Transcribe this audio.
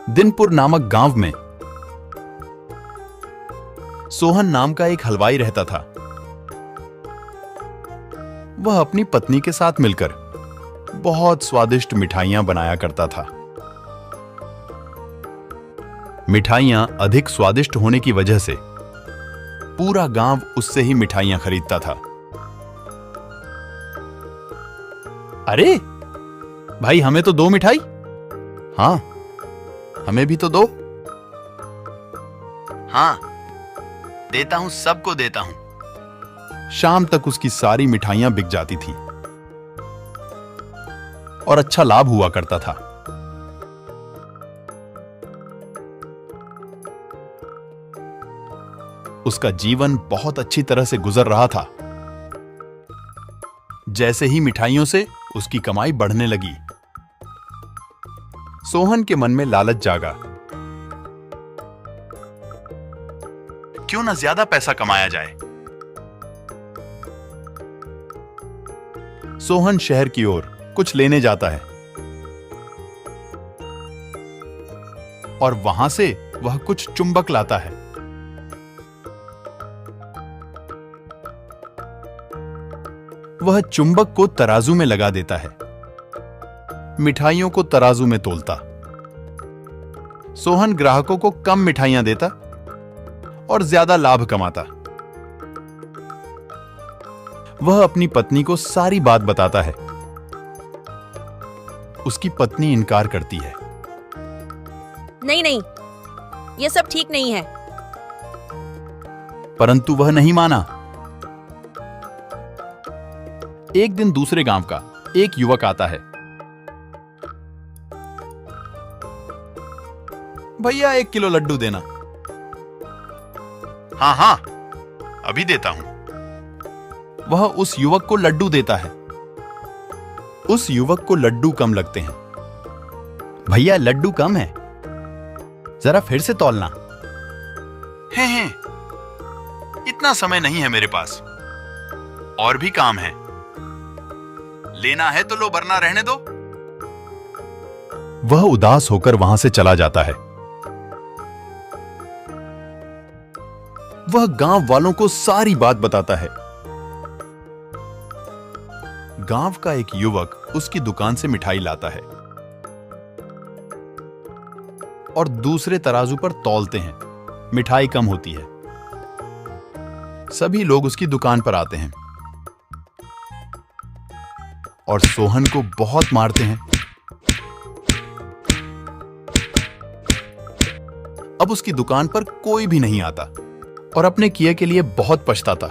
दिनपुर नामक गांव में सोहन नाम का एक हलवाई रहता था। वह अपनी पत्नी के साथ मिलकर बहुत स्वादिष्ट मिठाइयां बनाया करता था। मिठाइयां अधिक स्वादिष्ट होने की वजह से पूरा गांव उससे ही मिठाइयां खरीदता था। अरे भाई, हमें तो दो मिठाई। हाँ, हमें भी तो दो। हाँ, देता हूं, सबको देता हूं। शाम तक उसकी सारी मिठाइयां बिक जाती थीं और अच्छा लाभ हुआ करता था। उसका जीवन बहुत अच्छी तरह से गुजर रहा था। जैसे ही मिठाइयों से उसकी कमाई बढ़ने लगी, सोहन के मन में लालच जागा। क्यों ना ज्यादा पैसा कमाया जाए। सोहन शहर की ओर कुछ लेने जाता है और वहां से वह कुछ चुंबक लाता है। वह चुंबक को तराजू में लगा देता है, मिठाइयों को तराजू में तोलता। सोहन ग्राहकों को कम मिठाइयां देता और ज्यादा लाभ कमाता। वह अपनी पत्नी को सारी बात बताता है। उसकी पत्नी इनकार करती है। नहीं नहीं, यह सब ठीक नहीं है। परंतु वह नहीं माना। एक दिन दूसरे गांव का एक युवक आता है। भैया, 1 किलो लड्डू देना। हाँ हाँ, अभी देता हूं। वह उस युवक को लड्डू देता है। उस युवक को लड्डू कम लगते हैं। भैया, लड्डू कम है, जरा फिर से तौलना। हैं, इतना समय नहीं है मेरे पास, और भी काम है। लेना है तो लो, वरना रहने दो। वह उदास होकर वहां से चला जाता है। वह गांव वालों को सारी बात बताता है। गांव का एक युवक उसकी दुकान से मिठाई लाता है और दूसरे तराजू पर तौलते हैं। मिठाई कम होती है। सभी लोग उसकी दुकान पर आते हैं और सोहन को बहुत मारते हैं। अब उसकी दुकान पर कोई भी नहीं आता और अपने किए के लिए बहुत पछताता।